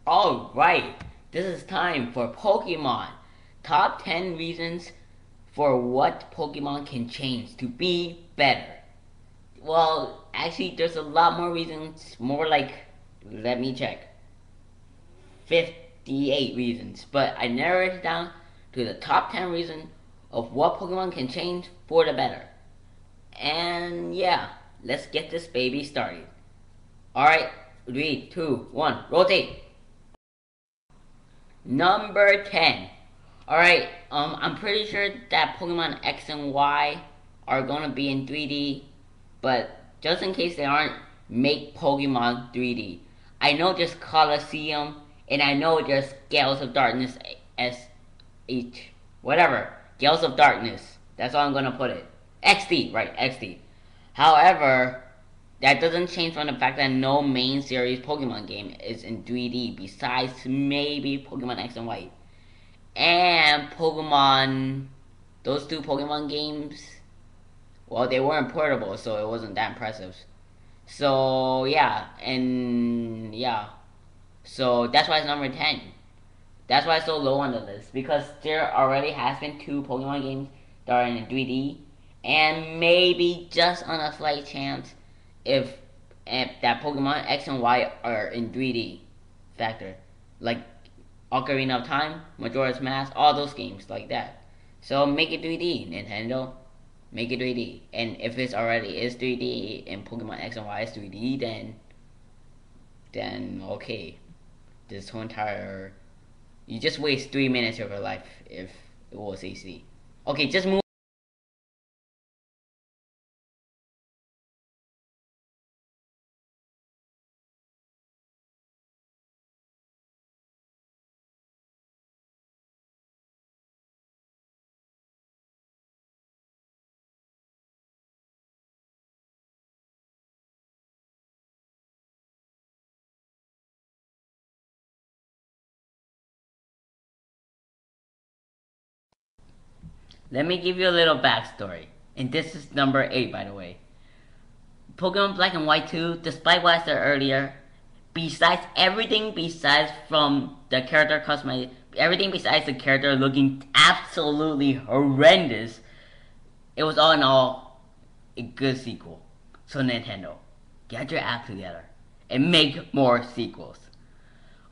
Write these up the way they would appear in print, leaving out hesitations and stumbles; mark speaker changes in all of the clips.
Speaker 1: Alright, this is time for Pokemon. Top 10 reasons for what Pokemon can change to be better. Well, actually, there's a lot more reasons. More like, let me check, 58 reasons. But I narrowed it down to the top 10 reasons of what Pokemon can change for the better. And yeah, let's get this baby started. Alright, 3, 2, 1, rotate. Number 10. Alright, I'm pretty sure that Pokemon X and Y are gonna be in 3D, but just in case they aren't, make Pokemon 3D. I know there's Colosseum, and I know there's Gales of Darkness SH, whatever, Gales of Darkness, that's all I'm gonna put it. XD, right, XD. However, that doesn't change from the fact that no main series Pokemon game is in 3D besides maybe Pokemon X and Y. And Pokemon, those two Pokemon games, well, they weren't portable, so it wasn't that impressive. So yeah, and yeah, so that's why it's number 10. That's why it's so low on the list, because there already has been two Pokemon games that are in 3D, and maybe just on a slight chance, if that Pokemon X and Y are in 3D factor, like Ocarina of Time, Majora's Mask, all those games like that. So make it 3D, Nintendo. Make it 3D. And if it already is 3D and Pokemon X and Y is 3D, then okay. This whole entire, you just waste 3 minutes of your life if it was HD. Okay, just move. Let me give you a little backstory. And this is number 8, by the way. Pokemon Black and White 2, despite what I said earlier, besides everything besides from the character cosmetic, everything besides the character looking absolutely horrendous, it was all in all a good sequel. So Nintendo, get your act together and make more sequels.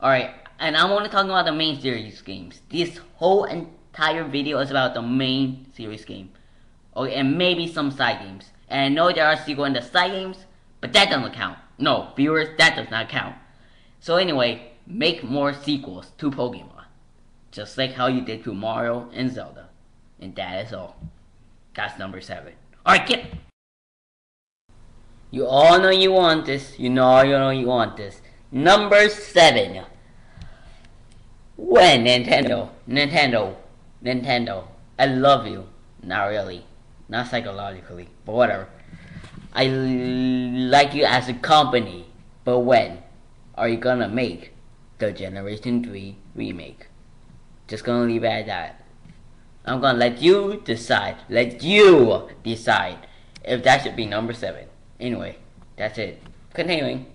Speaker 1: Alright, and I'm only talking about the main series games. This whole entire video is about the main series game. Okay, and maybe some side games. And I know there are sequels in the side games, but that doesn't count. No, viewers, that does not count. So anyway, make more sequels to Pokemon. Just like how you did to Mario and Zelda. And that is all. That's number 7. Alright, get. You all know you want this. You know you want this. Number 7. When Nintendo, I love you. Not really. Not psychologically, but whatever. I like you as a company, but when are you gonna make the Generation 3 remake? Just gonna leave it at that. I'm gonna let you decide. Let you decide if that should be number 7. Anyway, that's it. Continuing.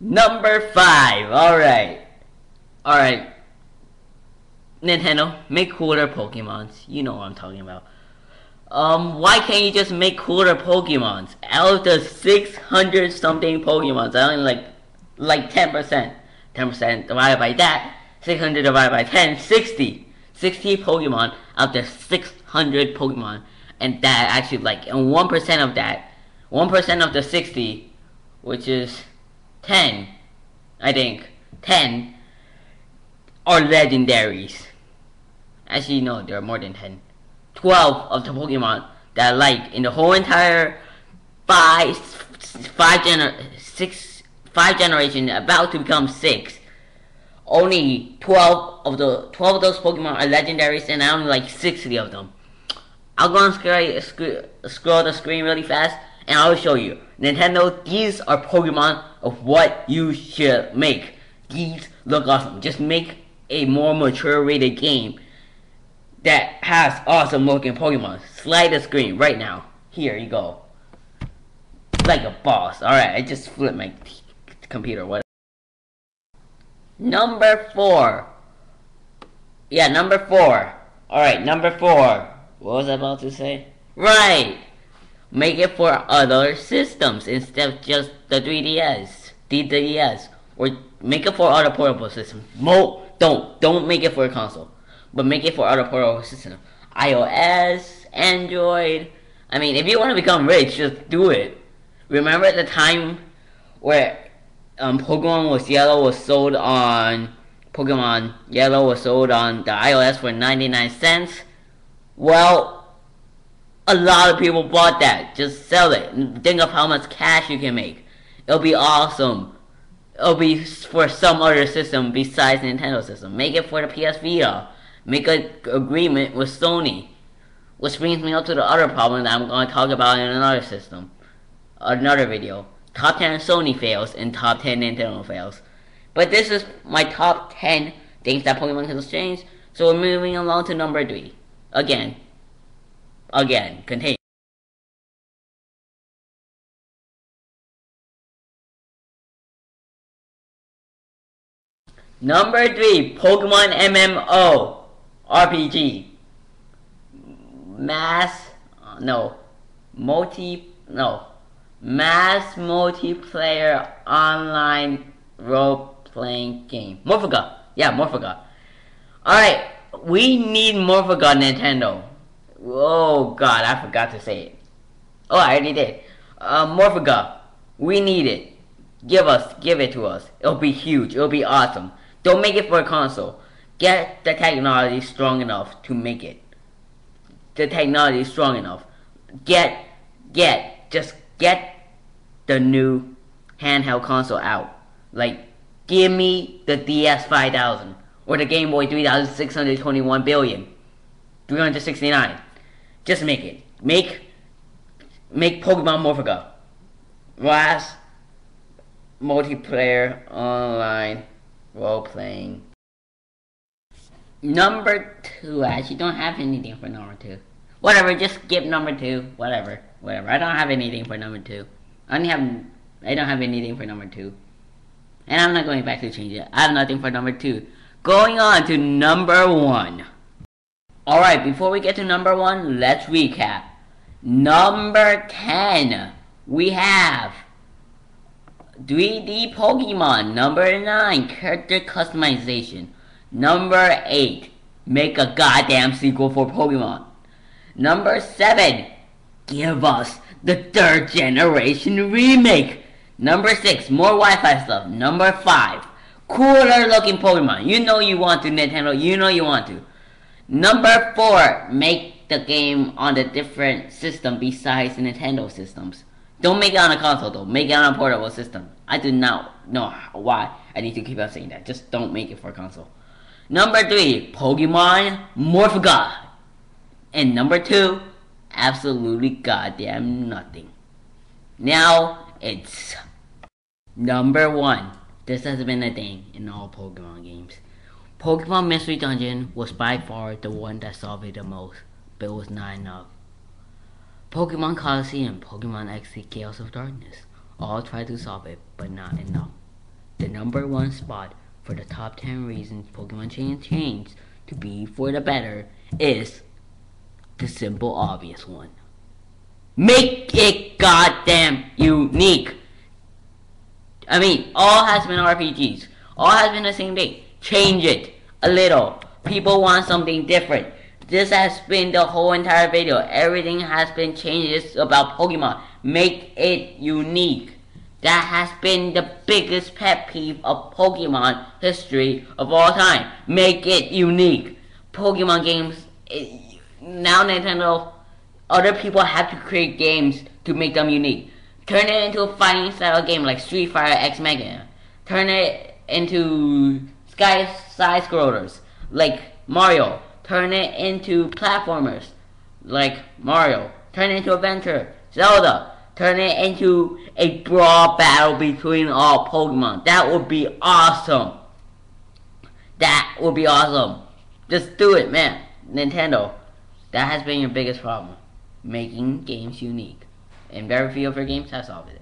Speaker 1: Number 5. Alright. Nintendo, make cooler Pokemons. You know what I'm talking about. Why can't you just make cooler Pokemons? Out of the 600 something Pokemons, I only like 10%. 10% divided by that, 600 divided by 10, 60. 60 Pokemon out of 600 Pokemon. And that actually and 1% of that, 1% of the 60, which is 10, I think, 10 are legendaries. Actually, no, there are more than 10. 12 of the Pokemon that I like in the whole entire five generations, about to become 6. Only 12 of those Pokemon are legendaries, and I only like 60 of them. I'm gonna scroll the screen really fast, and I will show you. Nintendo, these are Pokemon of what you should make. These look awesome. Just make a more mature rated game that has awesome looking Pokemon. Slide the screen right now. Here you go. Like a boss. Alright, I just flipped my computer. What? Number 4. Yeah, number 4. Alright, number 4. What was I about to say? Right! Make it for other systems instead of just the 3DS, DS, or make it for other portable systems. Don't make it for a console, but make it for other portable systems. iOS, Android. I mean, if you want to become rich, just do it. Remember the time where Pokemon Yellow was sold on the iOS for 99 cents? Well, a lot of people bought that. Just sell it. Think of how much cash you can make. It'll be awesome. It'll be for some other system besides Nintendo system. Make it for the PS Vita. Make an agreement with Sony. Which brings me up to the other problem that I'm going to talk about in another video. Top 10 Sony fails and top 10 Nintendo fails. But this is my top 10 things that Pokemon can change. So we're moving along to number 3. Again, continue. Number 3, Pokemon MMO RPG. Mass multiplayer online role-playing game. Morphaga. Yeah, Morphaga. Alright, we need Morphaga, Nintendo. Oh god, I forgot to say it. Oh, I already did. Morphaga. We need it. Give it to us. It'll be huge. It'll be awesome. Don't make it for a console. Get the technology strong enough to make it. The technology is strong enough. Just get the new handheld console out. Like, give me the DS 5000 or the Game Boy 3621 billion. 369. Just make it. Make Pokemon Morphaga. Last multiplayer online role-playing. Number 2. I actually don't have anything for number 2. Whatever, just skip number 2. Whatever. I don't have anything for number 2. I don't have anything for number 2. And I'm not going back to change it. I have nothing for number 2. Going on to number 1. Alright, before we get to number 1, let's recap. Number 10, we have 3D Pokemon. Number 9, character customization. Number 8, make a goddamn sequel for Pokemon. Number 7, give us the 3rd generation remake. Number 6, more Wi-Fi stuff. Number 5, cooler looking Pokemon. You know you want to, Nintendo. You know you want to. Number 4, make the game on a different system besides the Nintendo systems. Don't make it on a console though. Make it on a portable system. I do not know why I need to keep on saying that. Just don't make it for a console. Number 3, Pokemon Morphaga. And number 2, absolutely goddamn nothing. Now it's number 1. This has been a thing in all Pokemon games. Pokemon Mystery Dungeon was by far the one that solved it the most, but it was not enough. Pokemon Coliseum, Pokemon XD Chaos of Darkness, all tried to solve it, but not enough. The number 1 spot for the top 10 reasons Pokemon changed to be for the better is the simple obvious one. Make it goddamn unique! I mean, all has been RPGs. All has been the same thing. Change it a little. People want something different. This has been the whole entire video. Everything has been changed about Pokemon. Make it unique. That has been the biggest pet peeve of Pokemon history of all time. Make it unique. Pokemon games, now Nintendo, other people have to create games to make them unique. Turn it into a fighting style game like Street Fighter X Mega Man. Turn it into side scrollers like Mario. Turn it into platformers like Mario. Turn it into adventure, Zelda. Turn it into a brawl battle between all Pokemon. That would be awesome. That would be awesome. Just do it, man. Nintendo. That has been your biggest problem. Making games unique. And very few of your games have solved it.